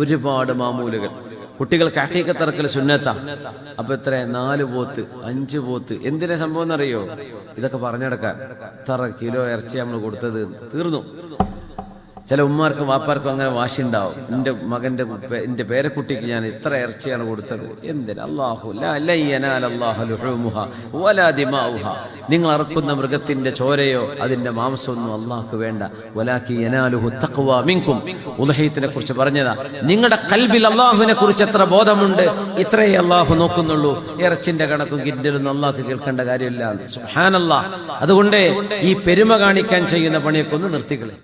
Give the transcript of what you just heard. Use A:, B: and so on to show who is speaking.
A: ഒരുപാട് മാമൂലുകൾ. കുട്ടികൾക്ക് അഖീഖത്ത് അറക്കൽ സുന്നത്താ. അപ്പൊ എത്ര 4 പോത്ത് 5 പോത്ത് എന്തിനാ സംഭവം എന്നറിയോ? ഇതൊക്കെ പറഞ്ഞെടുക്കാൻ. ഇത്ര കിലോ ഇറച്ചി നമ്മൾ കൊടുത്തത് തീർന്നു. ചില ഉമ്മാർക്കും വാപ്പാർക്കും അങ്ങനെ വാശി ഉണ്ടാവും. എന്റെ പേരക്കുട്ടിക്ക് ഞാൻ ഇത്ര ഇറച്ചിയാണ് കൊടുത്തത്. എന്തിന്? നിങ്ങൾ അറുക്കുന്ന മൃഗത്തിന്റെ ചോരയോ അതിന്റെ മാംസമൊന്നും അള്ളാഹ്ക്ക് വേണ്ട. ഉദ്ഹയ്യത്തിനെ കുറിച്ച് പറഞ്ഞതാ. നിങ്ങളുടെ ഖൽബിൽ അള്ളാഹുവിനെ കുറിച്ച് എത്ര ബോധമുണ്ട്, ഇത്രയേ അള്ളാഹു നോക്കുന്നുള്ളൂ. ഇറച്ചിന്റെ കണക്കും കിൻഡലൊന്നും അള്ളാഹ്ക്ക് കേൾക്കേണ്ട കാര്യമില്ല. സുബ്ഹാനല്ലാഹ്. അതുകൊണ്ട് ഈ പെരുമ കാണിക്കാൻ ചെയ്യുന്ന പണിയൊക്കെ ഒന്ന് നിർത്തിക്കളെ.